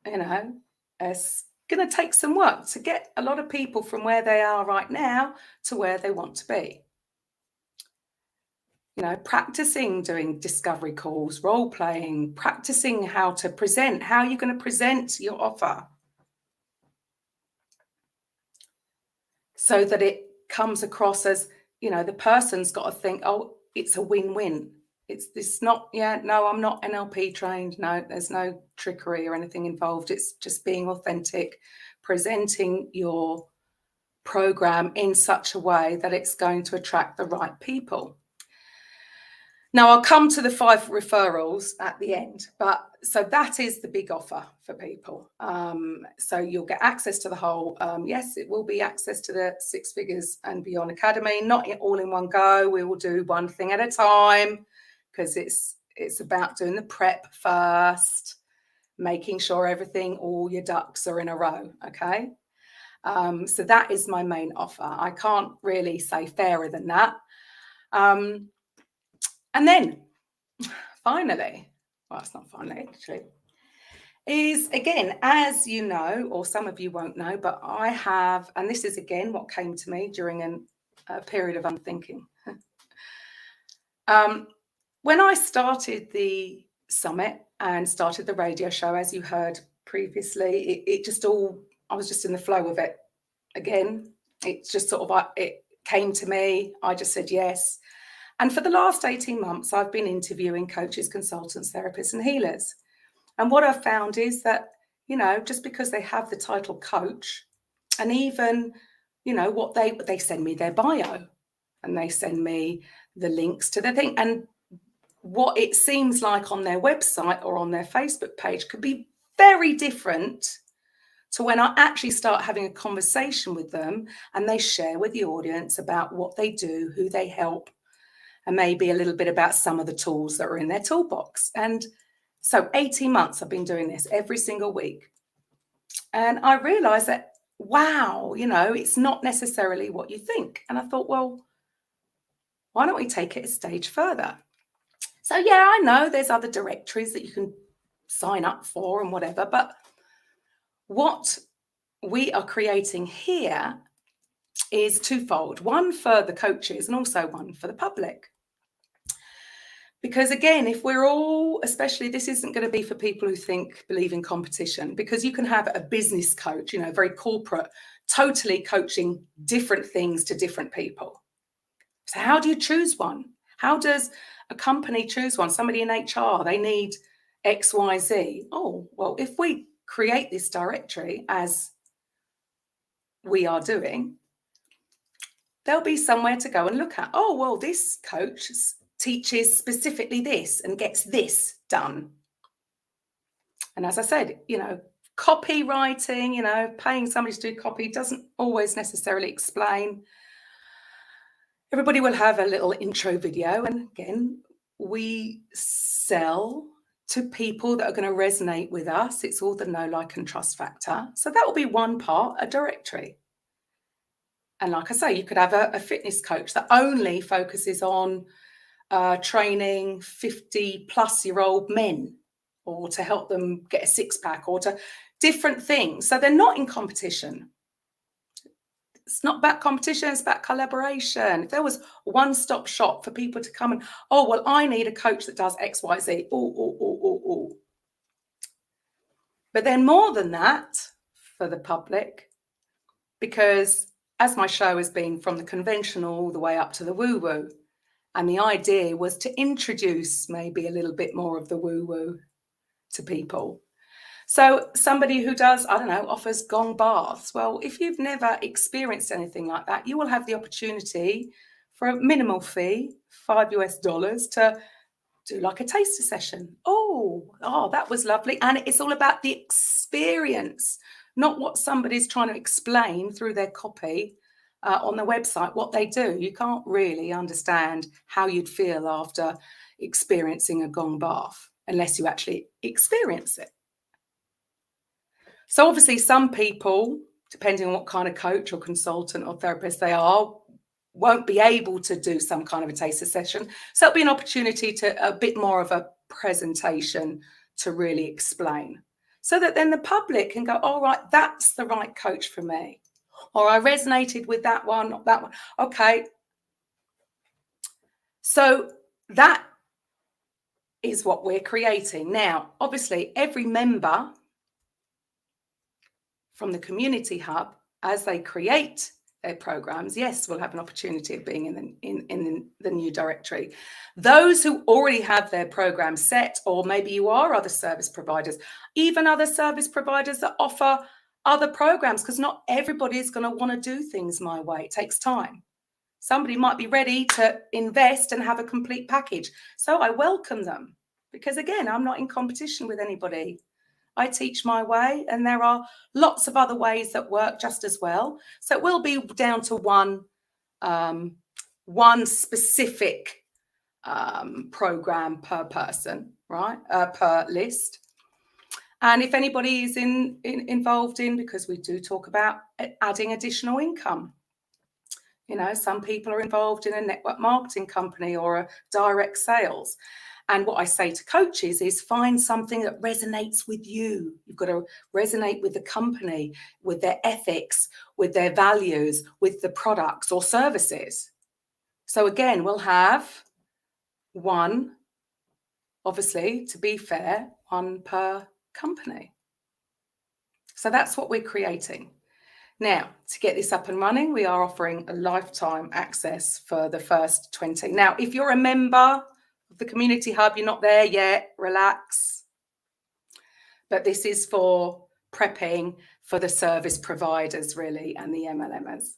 You know, it's going to take some work to get a lot of people from where they are right now to where they want to be. You know, practicing doing discovery calls, role playing, practicing how to present, how you're going to present your offer, so that it comes across as, you know, the person's got to think, oh, it's a win-win. It's not, yeah, no, I'm not NLP trained. No, there's no trickery or anything involved. It's just being authentic, presenting your program in such a way that it's going to attract the right people. Now, I'll come to the 5 referrals at the end, but so that is the big offer for people. So you'll get access to the whole, yes, it will be access to the 6 Figures and Beyond Academy, not all in one go. We will do one thing at a time, because it's about doing the prep first, making sure all your ducks are in a row, okay? So that is my main offer. I can't really say fairer than that. And then finally, well, it's not finally actually, is, again, as you know, or some of you won't know, but I have, and this is again what came to me during a period of unthinking. When I started the summit and started the radio show, as you heard previously, it just all, I was just in the flow of it. Again, it just sort of, it came to me. I just said yes. And for the last 18 months, I've been interviewing coaches, consultants, therapists, and healers. And what I've found is that, you know, just because they have the title coach, and even, you know, what they send me their bio and they send me the links to their thing. And what it seems like on their website or on their Facebook page could be very different to when I actually start having a conversation with them and they share with the audience about what they do, who they help, and maybe a little bit about some of the tools that are in their toolbox. And so 18 months I've been doing this every single week. And I realized that, wow, you know, it's not necessarily what you think. And I thought, well, why don't we take it a stage further? So yeah, I know there's other directories that you can sign up for and whatever, but what we are creating here is twofold. One for the coaches and also one for the public. Because again, if we're all, especially this isn't going to be for people who believe in competition, because you can have a business coach, you know, very corporate, totally coaching different things to different people. So how do you choose one? How does a company choose one? Somebody in HR, they need X, Y, Z. Oh, well, if we create this directory as we are doing, there'll be somewhere to go and look at. Oh, well, this coach teaches specifically this and gets this done. And as I said, you know, copywriting, you know, paying somebody to do copy doesn't always necessarily explain. Everybody will have a little intro video. And again, we sell to people that are going to resonate with us. It's all the know, like, and trust factor. So that will be one part, a directory. And like I say, you could have a fitness coach that only focuses on training 50-plus-year-old men, or to help them get a six-pack, or to different things. So they're not in competition. It's not about competition, it's about collaboration. If there was a one-stop shop for people to come and, oh, well, I need a coach that does X, Y, Z. Oh. But then more than that for the public, because as my show has been from the conventional all the way up to the woo-woo, and the idea was to introduce maybe a little bit more of the woo-woo to people. So somebody who does, I don't know, offers gong baths. Well, if you've never experienced anything like that, you will have the opportunity for a minimal fee, $5 to do like a taster session. Oh, that was lovely. And it's all about the experience, not what somebody's trying to explain through their copy on the website, what they do. You can't really understand how you'd feel after experiencing a gong bath unless you actually experience it. So obviously some people, depending on what kind of coach or consultant or therapist they are, won't be able to do some kind of a taster session. So it'll be an opportunity to a bit more of a presentation to really explain, so that then the public can go, all right, that's the right coach for me. Or I resonated with that one, not that one. Okay. So that is what we're creating. Now, obviously, every member from the community hub, as they create their programs, yes, will have an opportunity of being in the new directory. Those who already have their program set, or maybe you are other service providers, even other service providers that offer other programs, because not everybody is going to want to do things my way. It takes time. Somebody might be ready to invest and have a complete package. So I welcome them, because again, I'm not in competition with anybody. I teach my way, and there are lots of other ways that work just as well. So it will be down to one specific program per person, right? Per list. And if anybody is involved in, because we do talk about adding additional income. You know, some people are involved in a network marketing company or a direct sales. And what I say to coaches is find something that resonates with you. You've got to resonate with the company, with their ethics, with their values, with the products or services. So again, we'll have one, obviously, to be fair, one per company. So that's what we're creating. Now, to get this up and running, we are offering a lifetime access for the first 20. Now, if you're a member of the Community Hub, you're not there yet, relax. But this is for prepping for the service providers, really, and the MLMers.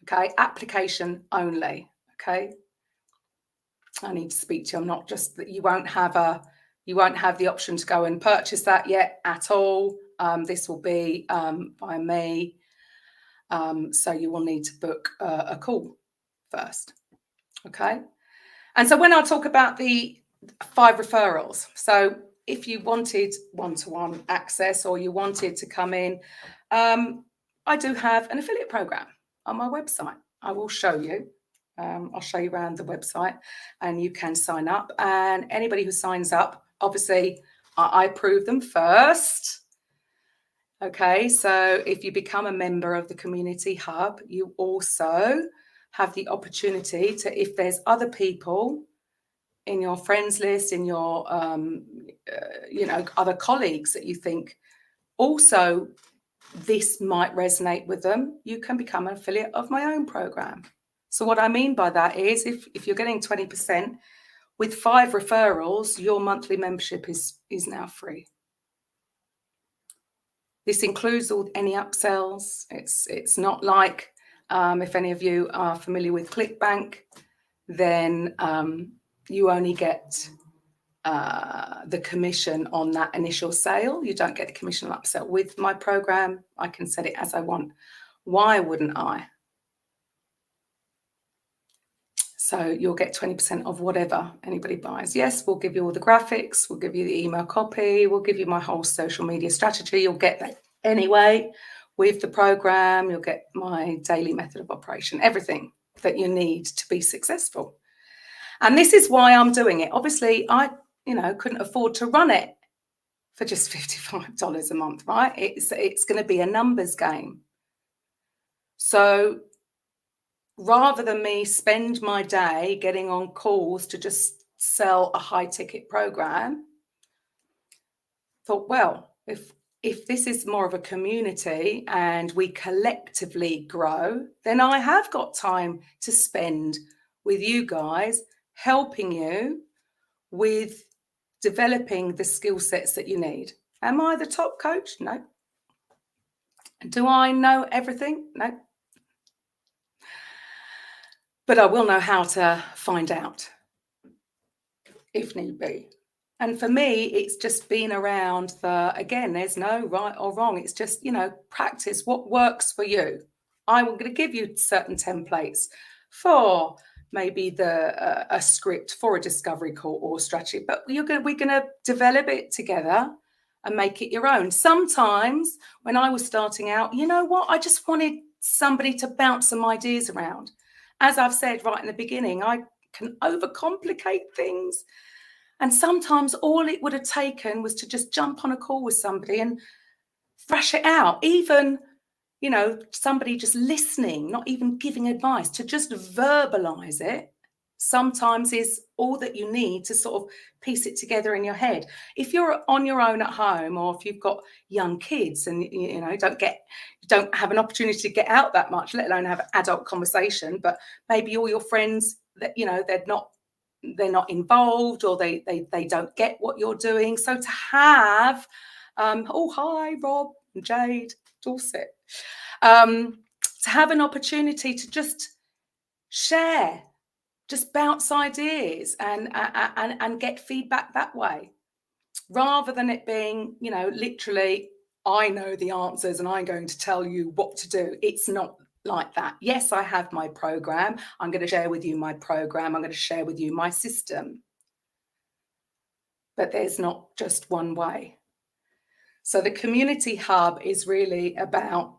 Okay, application only. Okay, I need to speak to you. I'm not just that you won't have the option to go and purchase that yet at all. This will be by me. So you will need to book a call first. Okay. And so when I talk about the 5 referrals, so if you wanted one-to-one access or you wanted to come in, I do have an affiliate program on my website. I will show you. I'll show you around the website and you can sign up. And anybody who signs up, obviously, I approve them first. Okay, so if you become a member of the Community Hub, you also have the opportunity to, if there's other people in your friends list, in your, other colleagues that you think also this might resonate with them, you can become an affiliate of my own program. So what I mean by that is if you're getting 20%, with 5 referrals, your monthly membership is now free. This includes any upsells. It's not like, if any of you are familiar with ClickBank, then you only get the commission on that initial sale. You don't get the commission on upsell. With my program, I can set it as I want. Why wouldn't I? So you'll get 20% of whatever anybody buys. Yes, we'll give you all the graphics. We'll give you the email copy. We'll give you my whole social media strategy. You'll get that anyway. With the program, you'll get my daily method of operation, everything that you need to be successful. And this is why I'm doing it. Obviously, I couldn't afford to run it for just $55 a month, right? It's going to be a numbers game. So rather than me spend my day getting on calls to just sell a high ticket program, thought, well, if this is more of a community and we collectively grow, then I have got time to spend with you guys, helping you with developing the skill sets that you need. Am I the top coach? No. Do I know everything? No. But I will know how to find out if need be. And for me, it's just been around again, there's no right or wrong. It's just, practice what works for you. I'm going to give you certain templates for maybe a script for a discovery call or strategy, but we're going to develop it together and make it your own. Sometimes when I was starting out, you know what? I just wanted somebody to bounce some ideas around. As I've said right in the beginning, I can overcomplicate things. And sometimes all it would have taken was to just jump on a call with somebody and thrash it out. Even, somebody just listening, not even giving advice, to just verbalize it, sometimes is all that you need to sort of piece it together in your head. If you're on your own at home, or if you've got young kids and don't have an opportunity to get out that much, let alone have an adult conversation, but maybe all your friends that they're not involved, or they don't get what you're doing. So to have hi Rob and Jade Dorset, to have an opportunity to just share, just bounce ideas and get feedback that way, rather than it being, literally, I know the answers and I'm going to tell you what to do. It's not like that. Yes, I have my program. I'm going to share with you my program. I'm going to share with you my system. But there's not just one way. So the Community Hub is really about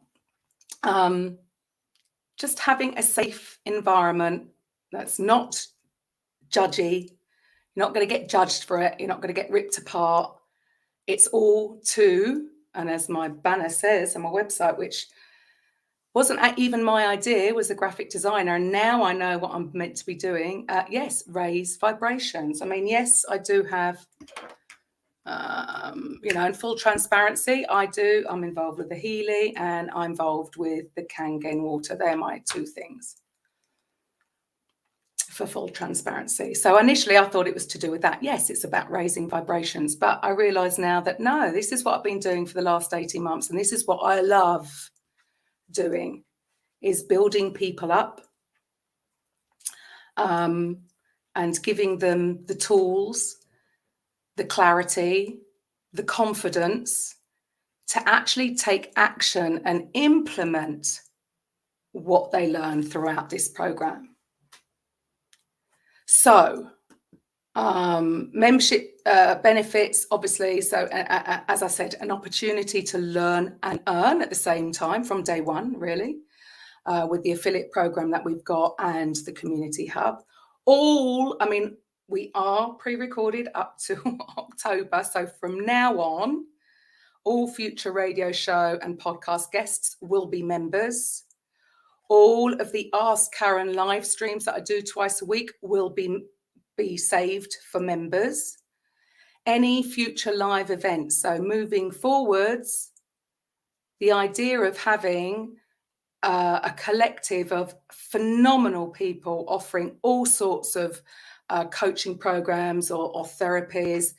just having a safe environment that's not judgy. You're not going to get judged for it. You're not going to get ripped apart. It's all to, and as my banner says on my website, which wasn't even my idea, was a graphic designer, and now I know what I'm meant to be doing. Yes, raise vibrations. I mean, yes, I do have, in full transparency, I'm involved with the Healy and I'm involved with the Kangen water. They're my two things for full transparency. So initially I thought it was to do with that. Yes, it's about raising vibrations, but I realize now that no, this is what I've been doing for the last 18 months. And this is what I love doing, is building people up, and giving them the tools, the clarity, the confidence to actually take action and implement what they learn throughout this program. So, membership benefits, obviously. So, as I said, an opportunity to learn and earn at the same time from day one, really, with the affiliate program that we've got and the community hub. We are pre-recorded up to October. So from now on, all future radio show and podcast guests will be members. All of the Ask Karen live streams that I do twice a week will be saved for members. Any future live events. So moving forwards, the idea of having a collective of phenomenal people offering all sorts of coaching programs or therapies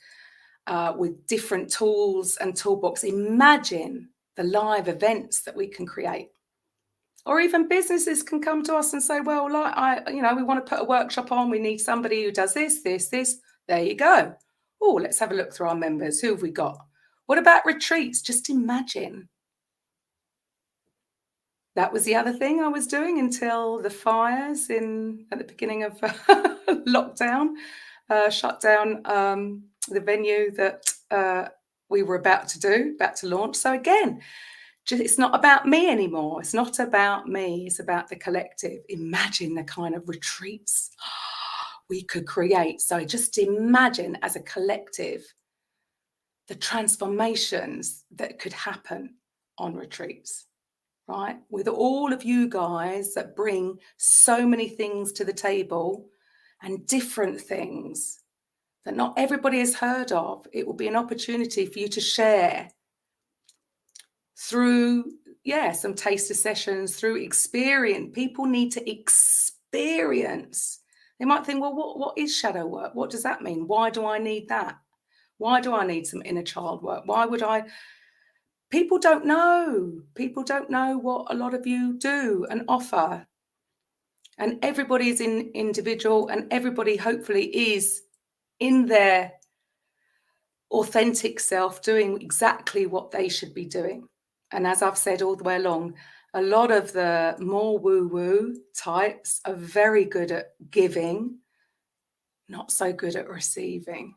with different tools and toolbox. Imagine the live events that we can create. Or even businesses can come to us and say, well, we want to put a workshop on. We need somebody who does this. There you go. Oh, let's have a look through our members. Who have we got? What about retreats? Just imagine. That was the other thing I was doing until the fires at the beginning of lockdown shut down the venue that we were about to launch. So again, it's not about me anymore. It's not about me. It's about the collective. Imagine the kind of retreats we could create. So just imagine as a collective the transformations that could happen on retreats. Right? With all of you guys that bring so many things to the table and different things that not everybody has heard of, it will be an opportunity for you to share through, some taster sessions, through experience. People need to experience. They might think, well, what is shadow work? What does that mean? Why do I need that? Why do I need some inner child work? Why would I? People don't know. People don't know what a lot of you do and offer. And everybody is individual, and everybody hopefully is in their authentic self doing exactly what they should be doing. And as I've said all the way along, a lot of the more woo-woo types are very good at giving, not so good at receiving.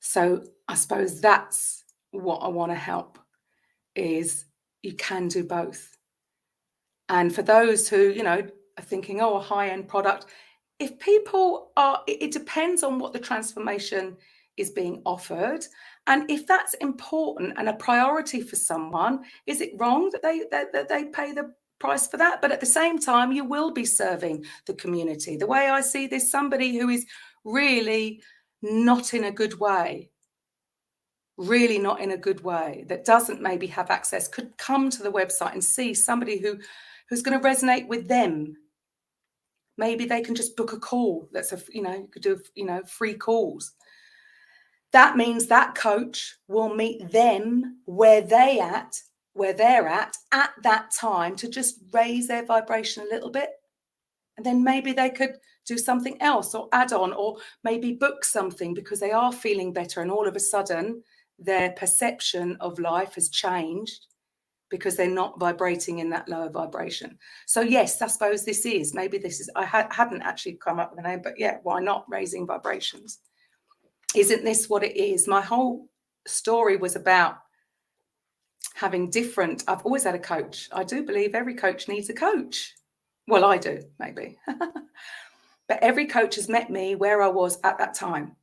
So I suppose that's what I want to help, is you can do both. And for those who, are thinking, a high-end product, if people are, it depends on what the transformation is being offered. And if that's important and a priority for someone, is it wrong that they pay the price for that? But at the same time, you will be serving the community. The way I see this, somebody who is really not in a good way, that doesn't maybe have access, could come to the website and see somebody who's going to resonate with them. Maybe they can just book a call. You could do, free calls. That means that coach will meet them where they're at that time, to just raise their vibration a little bit. And then maybe they could do something else or add on, or maybe book something because they are feeling better. And all of a sudden, their perception of life has changed because they're not vibrating in that lower vibration. So yes, I suppose I hadn't actually come up with a name, but yeah, why not raising vibrations? Isn't this what it is? My whole story was about having I've always had a coach. I do believe every coach needs a coach. Well, I do, maybe. But every coach has met me where I was at that time.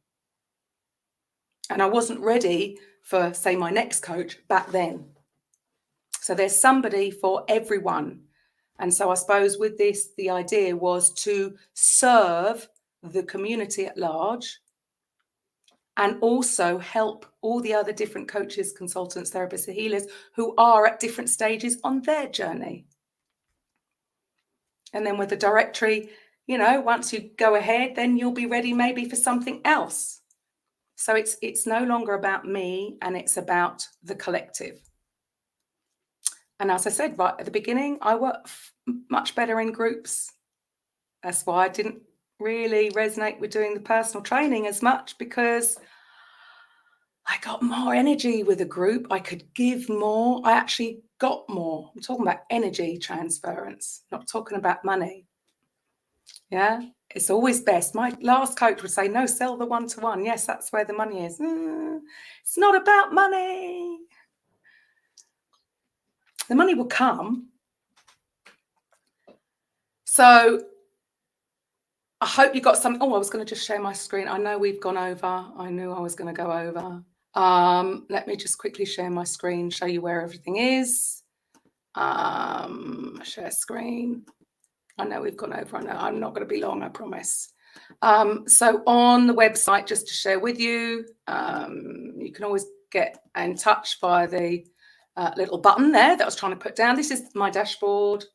And I wasn't ready for, say, my next coach back then. So there's somebody for everyone. And so I suppose with this, the idea was to serve the community at large and also help all the other different coaches, consultants, therapists, and healers who are at different stages on their journey. And then with the directory, you know, once you go ahead, then you'll be ready maybe for something else. So it's no longer about me, and it's about the collective. And as I said right at the beginning, I work much better in groups. That's why I didn't really resonate with doing the personal training as much, because I got more energy with a group. I could give more. I actually got more. I'm talking about energy transference, not talking about money. Yeah, it's always best. My last coach would say, no, sell the one-to-one. Yes, that's where the money is. It's not about money. The money will come. So I hope you got some. Oh, I was going to just share my screen. I know we've gone over. I knew I was going to go over. Let me just quickly share my screen, show you where everything is. Share screen. I know we've gone over. I know I'm not going to be long, I promise. So on the website, just to share with you, you can always get in touch via the little button there that I was trying to put down. This is my dashboard.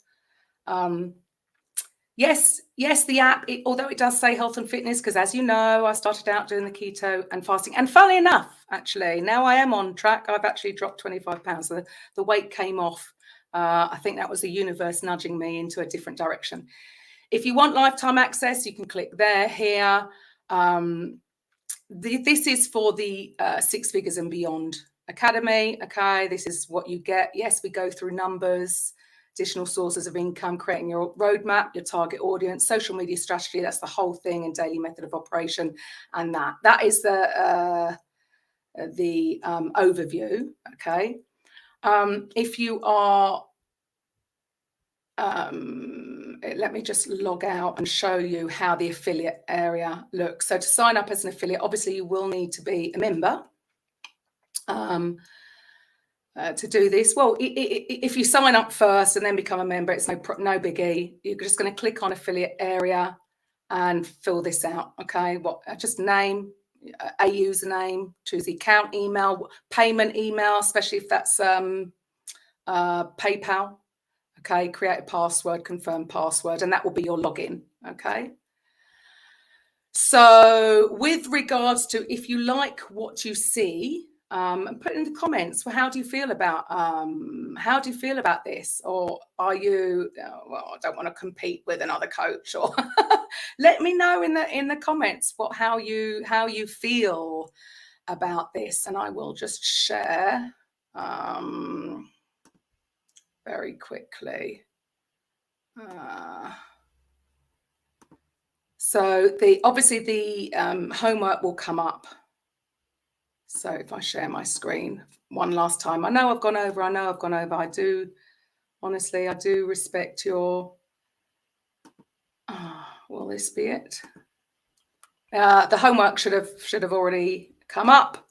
Yes, the app, although it does say health and fitness, because as you know, I started out doing the keto and fasting. And funnily enough, actually, now I am on track. I've actually dropped 25 pounds. So the weight came off. I think that was the universe nudging me into a different direction. If you want lifetime access, you can click there, here. This is for the Six Figures and Beyond Academy. Okay, this is what you get. Yes, we go through numbers, additional sources of income, creating your roadmap, your target audience, social media strategy. That's the whole thing, and daily method of operation. And that is the overview. Okay. If you are, let me just log out and show you how the affiliate area looks. So to sign up as an affiliate, obviously you will need to be a member to do this. Well, if you sign up first and then become a member, it's no biggie. You're just going to click on affiliate area and fill this out. Okay, just name, a username, choose the account email, payment email, especially if that's PayPal. Okay, create a password, confirm password, and that will be your login. Okay. So with regards to, if you like what you see, put in the comments, well, how do you feel about this? Or are you, well, I don't want to compete with another coach, or let me know in the comments how you feel about this, and I will just share very quickly. So obviously the homework will come up. So if I share my screen one last time, I know I've gone over. I do, honestly, I do respect your, will this be it? The homework should have already come up.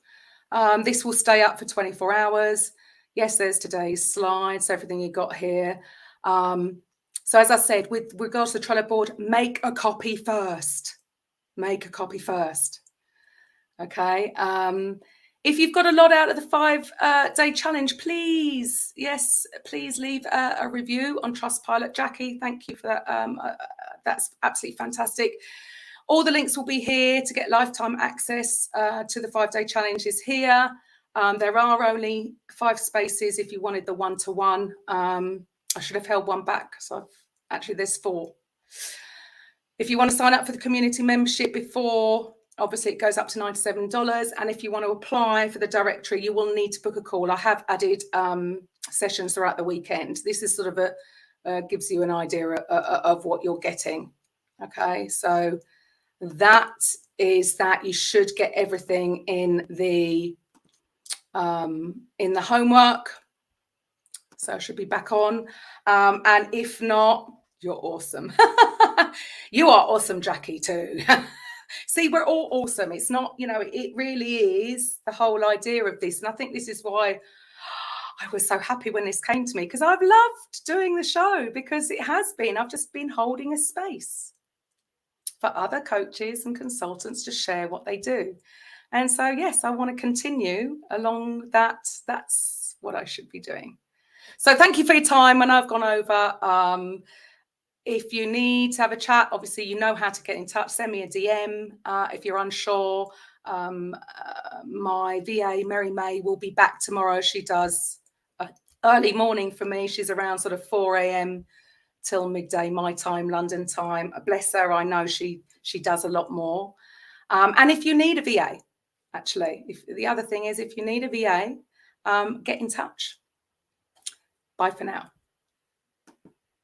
This will stay up for 24 hours. Yes, there's today's slides, everything you got here. So as I said, with regards to the Trello board, make a copy first. Okay. If you've got a lot out of the 5-day challenge, please leave a review on Trustpilot. Jackie, thank you for that. That's absolutely fantastic. All the links will be here to get lifetime access to the 5-day challenge is here. There are only 5 spaces if you wanted the one-to-one. I should have held one back, so actually there's 4. If you want to sign up for the community membership before, obviously it goes up to $97. And if you want to apply for the directory, you will need to book a call. I have added sessions throughout the weekend. This is sort of gives you an idea of what you're getting. Okay, so that is that. You should get everything in the homework. So I should be back on. And if not, you're awesome. You are awesome, Jackie, too. See, we're all awesome. It's not, it really is the whole idea of this. And I think this is why I was so happy when this came to me, because I've loved doing the show, because I've just been holding a space for other coaches and consultants to share what they do. And so, yes, I want to continue along that. That's what I should be doing. So thank you for your time. And I've gone over. If you need to have a chat, obviously, you know how to get in touch. Send me a DM if you're unsure. My VA, Mary May, will be back tomorrow. She does early morning for me. She's around sort of 4 a.m. till midday, my time, London time. Bless her. I know she does a lot more. And if you need a VA, actually, the other thing is, if you need a VA, get in touch. Bye for now.